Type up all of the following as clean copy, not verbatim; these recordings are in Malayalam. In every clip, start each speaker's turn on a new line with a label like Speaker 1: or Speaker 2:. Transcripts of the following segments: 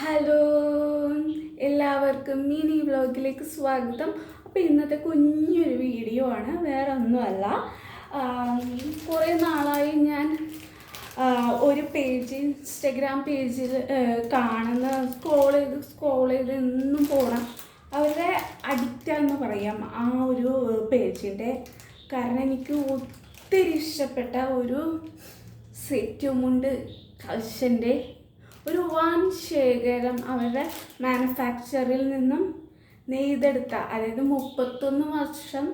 Speaker 1: ഹലോ, എല്ലാവർക്കും മിനി വ്ലോഗിലേക്ക് സ്വാഗതം. അപ്പോൾ ഇന്നത്തെ കുഞ്ഞൊരു വീഡിയോ ആണ്, വേറെ ഒന്നുമല്ല. കുറേ നാളായി ഞാൻ ഒരു ഇൻസ്റ്റഗ്രാം പേജിൽ കാണുന്ന സ്ക്രോൾ ചെയ്ത് എന്നും പോകണം അവരുടെ അഡിക്റ്റാന്ന് പറയാം ആ ഒരു പേജിൻ്റെ. കാരണം എനിക്ക് ഒത്തിരി ഇഷ്ടപ്പെട്ട ഒരു സെറ്റുമുണ്ട് കളക്ഷൻ്റെ ഒരു വൻ ശേഖരം അവരുടെ മാനുഫാക്ചറിൽ നിന്നും നെയ്തെടുത്ത, അതായത് 31 വർഷം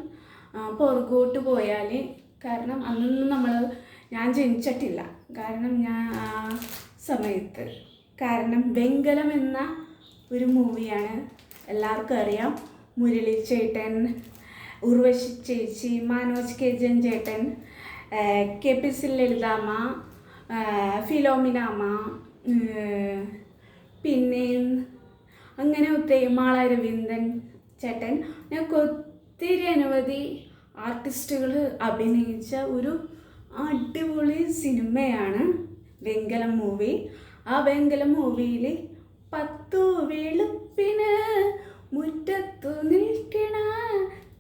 Speaker 1: പുറകോട്ട് പോയാൽ, കാരണം അന്നൊന്നും ഞാൻ ജനിച്ചിട്ടില്ല, കാരണം ഞാൻ ആ സമയത്ത്, കാരണം വെങ്കലം എന്ന ഒരു മൂവിയാണ് എല്ലാവർക്കും അറിയാം. മുരളി ചേട്ടൻ, ഉർവശി ചേച്ചി, മനോജ് കെ ജൻ ചേട്ടൻ, KP ലളിതാമ്മ, ഫിലോമിനാമ്മ, പിന്നെ അങ്ങനെ ഒത്തിരി മാള രവീന്ദ്രൻ ചേട്ടൻ, ഞങ്ങൾക്ക് ഒത്തിരി അനവധി ആർട്ടിസ്റ്റുകൾ അഭിനയിച്ച ഒരു അടിപൊളി സിനിമയാണ് വെങ്കലം മൂവി. ആ വെങ്കലം മൂവിയിൽ 10 വെളുപ്പിന് മുറ്റത്തു നിൽക്കണ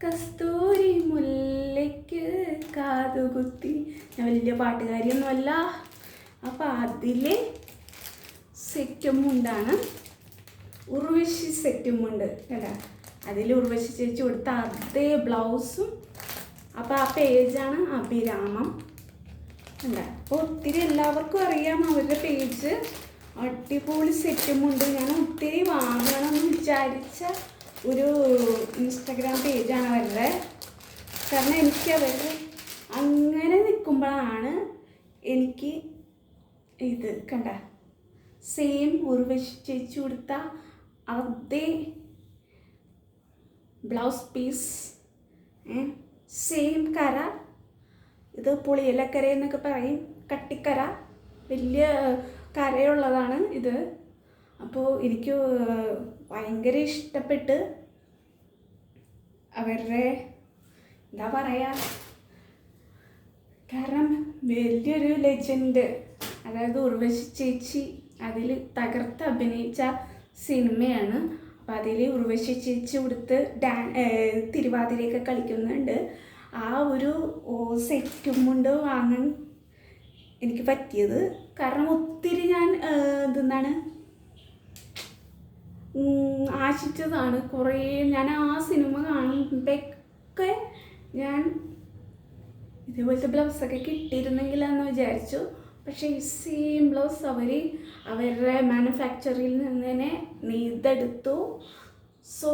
Speaker 1: കസ്തൂരി മുല്ലയ്ക്ക് കാതുകുത്തി. ഞാൻ വലിയ പാട്ടുകാരിയൊന്നുമല്ല. അപ്പോൾ അതിലെ സെറ്റുമുണ്ടാണ്, ഉർവശി സെറ്റുമുണ്ട് അല്ല, അതിൽ ഉർവശി ചേച്ചി കൊടുത്ത അതേ ബ്ലൗസും. അപ്പോൾ ആ പേജാണ് അഭിരാമം അല്ല. അപ്പോൾ ഒത്തിരി എല്ലാവർക്കും അറിയാം അവരുടെ പേജ്. അടിപൊളി സെറ്റുമുണ്ട്. ഞാൻ ഒത്തിരി വാങ്ങണമെന്ന് വിചാരിച്ച ഒരു ഇൻസ്റ്റഗ്രാം പേജാണ് അവരുടെ. കാരണം എനിക്ക് അവരുടെ അങ്ങനെ നിൽക്കുമ്പോഴാണ് എനിക്ക് ഇത് കണ്ട സെയിം ഉർവശി ചേച്ചി കൊടുത്ത അതേ ബ്ലൗസ് പീസ്, സെയിം കര. ഇത് പുളിയിലക്കര എന്നൊക്കെ പറയും, കട്ടിക്കര, വലിയ കരയുള്ളതാണ് ഇത്. അപ്പോൾ എനിക്ക് ഭയങ്കര ഇഷ്ടപ്പെട്ട് അവരുടെ എന്താ പറയുക, കാരണം വലിയൊരു ലെജൻഡ്, അതായത് ഉർവശി ചേച്ചി അതിൽ തകർത്ത് അഭിനയിച്ച സിനിമയാണ്. അപ്പോൾ അതിൽ ഉർവശി ചേച്ചി കൊടുത്ത് തിരുവാതിരയൊക്കെ കളിക്കുന്നുണ്ട്. ആ ഒരു സെറ്റും കൊണ്ട് വാങ്ങാൻ എനിക്ക് പറ്റിയത്, കാരണം ഒത്തിരി ഞാൻ ആശിച്ചതാണ്. കുറേ ഞാൻ ആ സിനിമ കാണുമ്പോഴൊക്കെ ഞാൻ ഇതേപോലത്തെ ബ്ലൗസൊക്കെ കിട്ടിയിരുന്നെങ്കിലെന്ന് വിചാരിച്ചു. പക്ഷേ ഈ സെയിം ബ്ലൗസ് അവരുടെ മാനുഫാക്ചറിൽ നിന്ന് തന്നെ നെയ്തെടുത്തു. സോ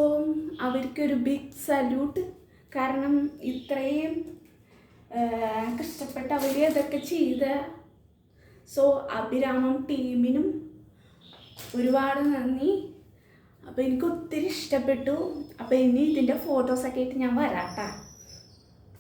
Speaker 1: അവർക്കൊരു ബിഗ് സല്യൂട്ട്. കാരണം ഇത്രയും കഷ്ടപ്പെട്ട് അവർ അതൊക്കെ ചെയ്ത സോ അഭിരാമം ടീമിനും ഒരുപാട് നന്ദി. അപ്പോൾ എനിക്ക് ഒത്തിരി ഇഷ്ടപ്പെട്ടു. അപ്പോൾ ഇനി ഇതിൻ്റെ ഫോട്ടോസൊക്കെ ആയിട്ട് ഞാൻ വരാം കേട്ടോ.